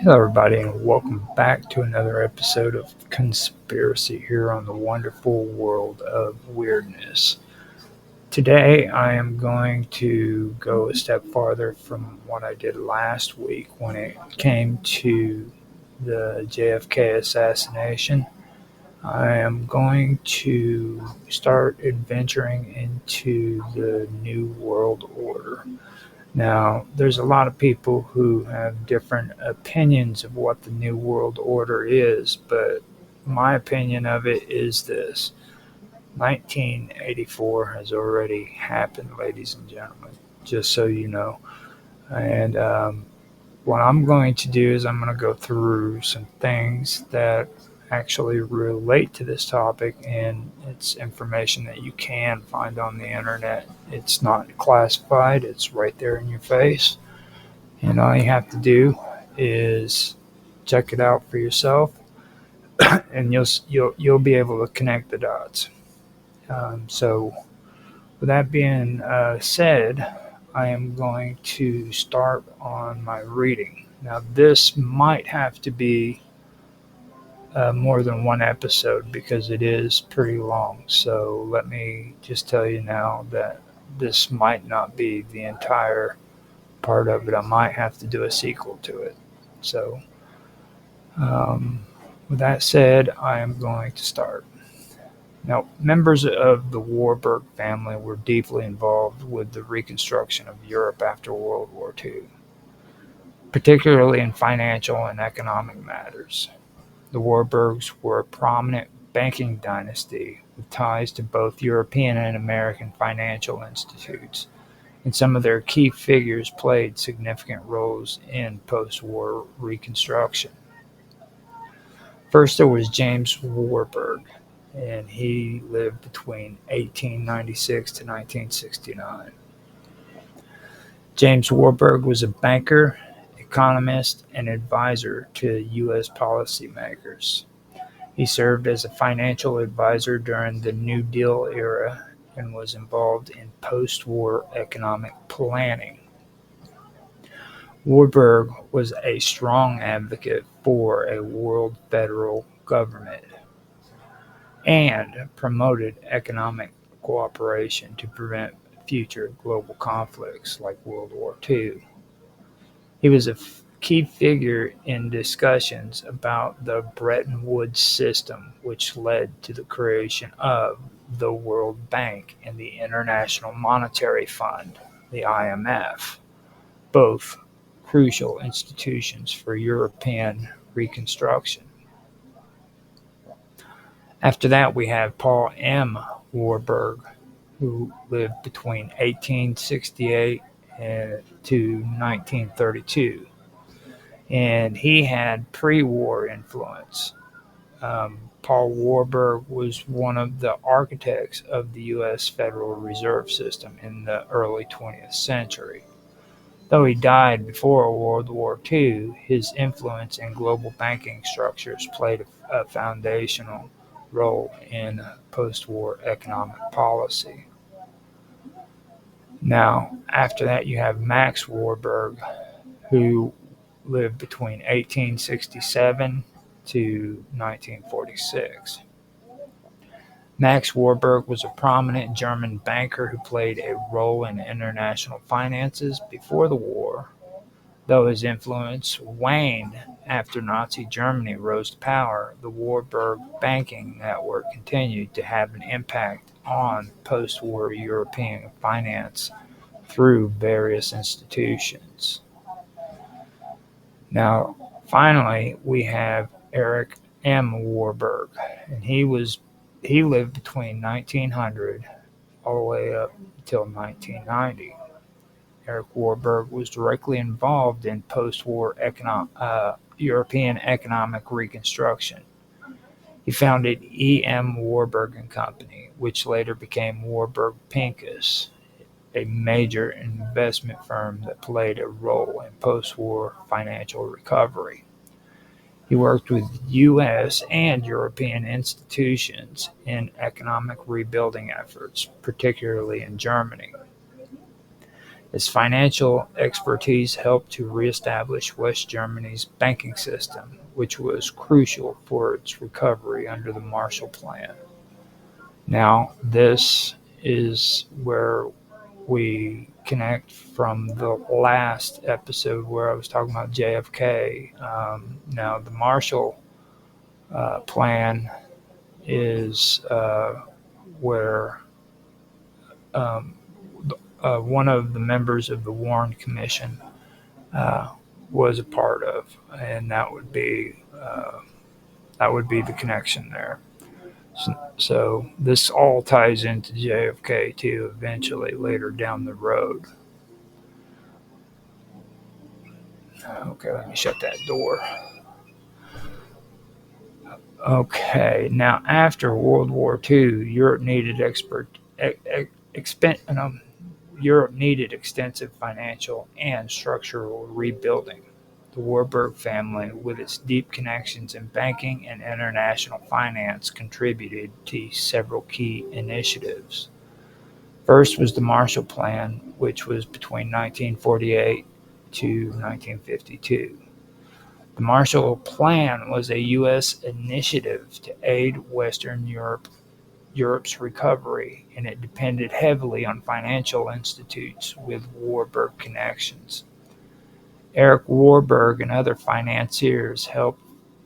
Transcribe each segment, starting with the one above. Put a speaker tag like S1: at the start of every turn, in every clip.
S1: Hello, everybody, and welcome back to another episode of Conspiracy here on the wonderful world of weirdness. Today, I am going to go a step farther from what I did last week when it came to the JFK assassination. I am going to start adventuring into the New World Order. Now, there's a lot of people who have different opinions of what the New World Order is, but my opinion of it is this: 1984 has already happened, ladies and gentlemen, just so you know. And what I'm going to do is I'm going to go through some things that actually relate to this topic, and it's information that you can find on the internet. It's not classified, it's right there in your face, and all you have to do is check it out for yourself, and you'll be able to connect the dots. So with that being said, I am going to start on my reading. Now, this might have to be more than one episode because it is pretty long. So let me just tell you now that this might not be the entire part of it. I might have to do a sequel to it. So, um, with that said, I am going to start. Now, members of the Warburg family were deeply involved with the reconstruction of Europe after World War II, particularly in financial and economic matters. The Warburgs were a prominent banking dynasty with ties to both European and American financial institutes, and some of their key figures played significant roles in post-war reconstruction. First, there was James Warburg, and he lived between 1896 to 1969. James Warburg was a banker, economist, and advisor to U.S. policymakers. He served as a financial advisor during the New Deal era and was involved in post-war economic planning. Warburg was a strong advocate for a world federal government and promoted economic cooperation to prevent future global conflicts like World War II. He was a key figure in discussions about the Bretton Woods system, which led to the creation of the World Bank and the International Monetary Fund, the IMF, both crucial institutions for European reconstruction. After that, we have Paul M. Warburg, who lived between 1868 to 1932. And he had pre-war influence. Paul Warburg was one of the architects of the U.S. Federal Reserve System in the early 20th century. Though he died before World War II, his influence in global banking structures played a foundational role in post-war economic policy. Now, after that, you have Max Warburg, who lived between 1867 to 1946. Max Warburg was a prominent German banker who played a role in international finances before the war, though his influence waned after Nazi Germany rose to power. The Warburg banking network continued to have an impact on post-war European finance through various institutions. Now, finally, we have Eric M. Warburg, and he lived between 1900 all the way up until 1990. Eric Warburg was directly involved in post-war European economic reconstruction. He founded E. M. Warburg and Company, which later became Warburg Pincus, a major investment firm that played a role in post-war financial recovery. He worked with U.S. and European institutions in economic rebuilding efforts, particularly in Germany. His financial expertise helped to reestablish West Germany's banking system, which was crucial for its recovery under the Marshall Plan. Now, this is where we connect from the last episode where I was talking about JFK. Now, the Marshall Plan is where um, one of the members of the Warren Commission was a part of, and that would be the connection there. So this all ties into JFK too, eventually later down the road. Okay, let me shut that door. Okay, now after World War II, Europe needed extensive financial and structural rebuilding. The Warburg family, with its deep connections in banking and international finance, contributed to several key initiatives. First was the Marshall Plan, which was between 1948 to 1952. The Marshall Plan was a U.S. initiative to aid Western Europe's recovery, and it depended heavily on financial institutes with Warburg connections. Eric Warburg and other financiers helped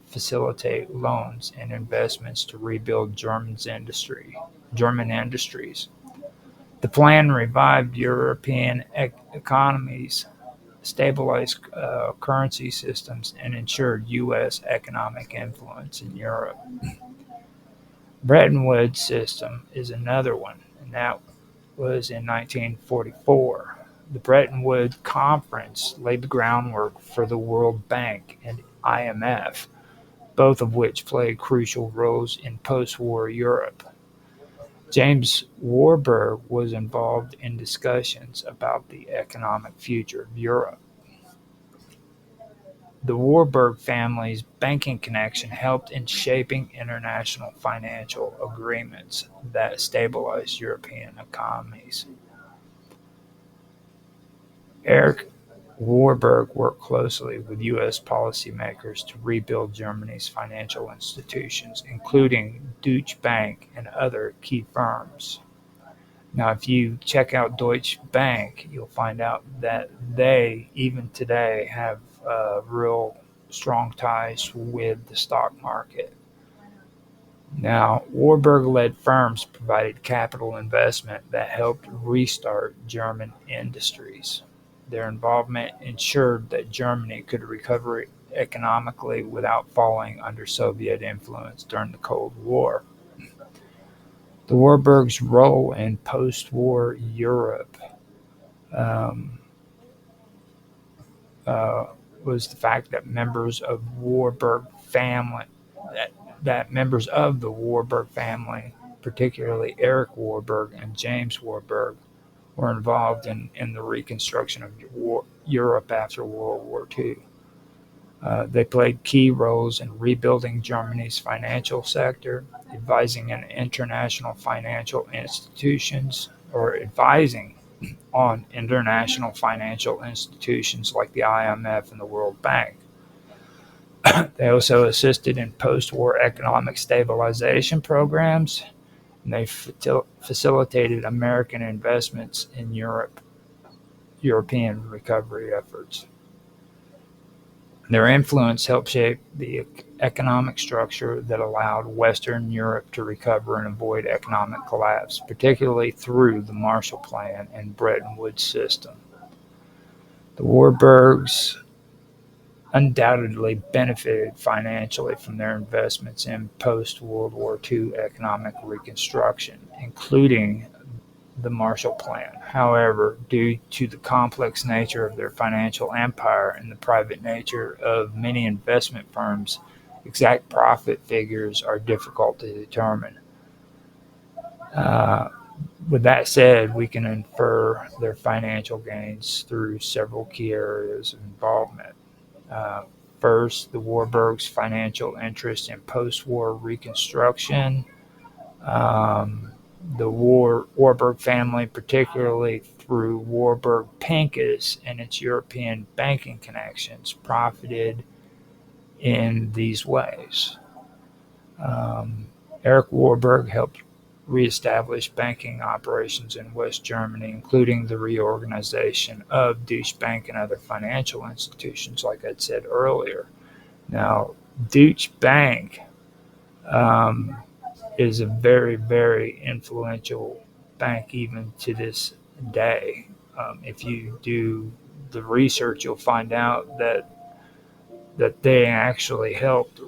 S1: facilitate loans and investments to rebuild German industries. The plan revived European economies, stabilized currency systems, and ensured U.S. economic influence in Europe. Bretton Woods system is another one, and that was in 1944. The Bretton Woods Conference laid the groundwork for the World Bank and IMF, both of which played crucial roles in post-war Europe. James Warburg was involved in discussions about the economic future of Europe. The Warburg family's banking connection helped in shaping international financial agreements that stabilized European economies. Eric Warburg worked closely with U.S. policymakers to rebuild Germany's financial institutions, including Deutsche Bank and other key firms. Now, if you check out Deutsche Bank, you'll find out that they, even today, have real strong ties with the stock market. Now, Warburg-led firms provided capital investment that helped restart German industries. Their involvement ensured that Germany could recover economically without falling under Soviet influence during the Cold War. The Warburgs' role in post-war Europe was the fact that members of the Warburg family, particularly Eric Warburg and James Warburg, were involved in the reconstruction of Europe after World War II. They played key roles in rebuilding Germany's financial sector, advising on international financial institutions like the IMF and the World Bank. They also assisted in post-war economic stabilization programs, and they facilitated American investments in European recovery efforts. Their influence helped shape the economic structure that allowed Western Europe to recover and avoid economic collapse, particularly through the Marshall Plan and Bretton Woods system. The Warburgs undoubtedly benefited financially from their investments in post-World War II economic reconstruction, including the Marshall Plan. However, due to the complex nature of their financial empire and the private nature of many investment firms, exact profit figures are difficult to determine. With that said, we can infer their financial gains through several key areas of involvement. First, the Warburgs' financial interest in post-war reconstruction. The Warburg family, particularly through Warburg Pincus and its European banking connections, profited in these ways. Um, Eric Warburg helped reestablish banking operations in West Germany, including the reorganization of Deutsche Bank and other financial institutions, like I'd said earlier. Now, Deutsche Bank um, is a very, very influential bank even to this day. If you do the research, you'll find out that they actually helped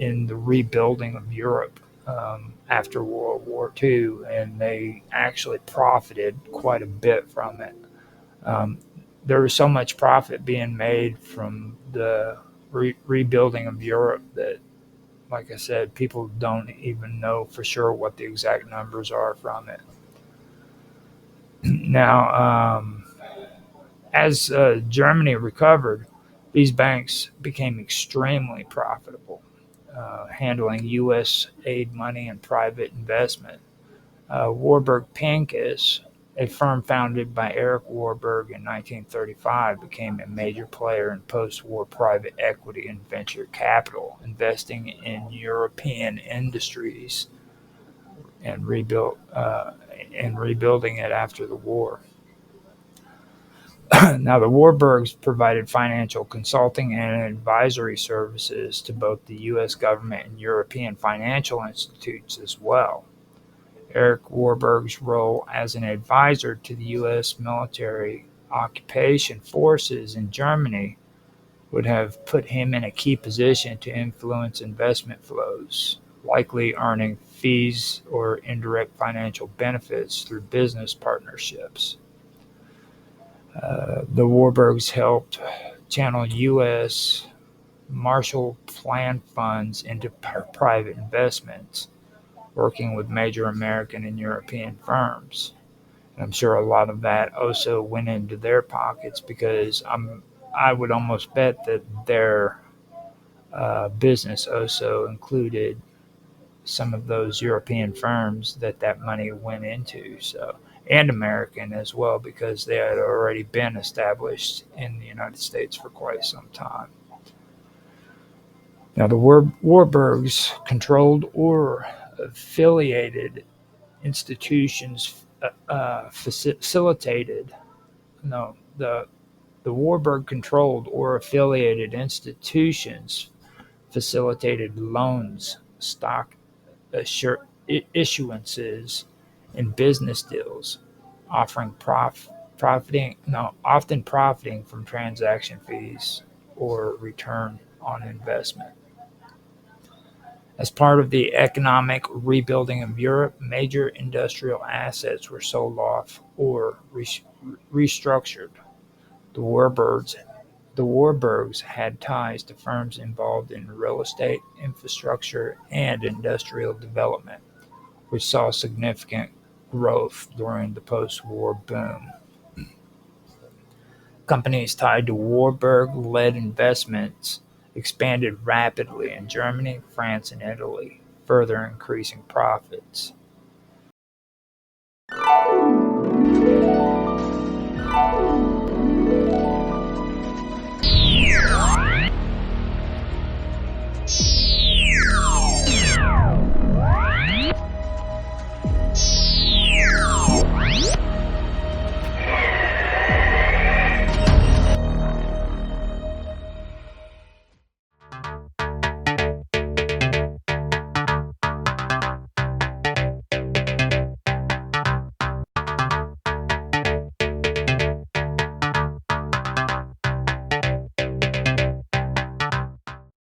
S1: in the rebuilding of Europe after World War II, and they actually profited quite a bit from it. Um, there was so much profit being made from the rebuilding of Europe that, like I said, people don't even know for sure what the exact numbers are from it. Now, as Germany recovered, these banks became extremely profitable, handling U.S. aid money and private investment. Warburg Pincus, a firm founded by Eric Warburg in 1935, became a major player in post-war private equity and venture capital, investing in European industries and rebuilding it after the war. Now, the Warburgs provided financial consulting and advisory services to both the U.S. government and European financial institutes as well. Eric Warburg's role as an advisor to the U.S. military occupation forces in Germany would have put him in a key position to influence investment flows, likely earning fees or indirect financial benefits through business partnerships. The Warburgs helped channel U.S. Marshall Plan funds into private investments, working with major American and European firms. And I'm sure a lot of that also went into their pockets because I would almost bet that their business also included some of those European firms that money went into. So, and American as well, because they had already been established in the United States for quite some time. Now, the Warburgs controlled or affiliated institutions facilitated. No, the Warburg controlled or affiliated institutions facilitated loans, stock issuances, and business deals, offering often profiting from transaction fees or return on investment. As part of the economic rebuilding of Europe, major industrial assets were sold off or restructured. The Warburgs had ties to firms involved in real estate, infrastructure, and industrial development, which saw significant growth during the post-war boom. Companies tied to Warburg-led investments expanded rapidly in Germany, France, and Italy, further increasing profits.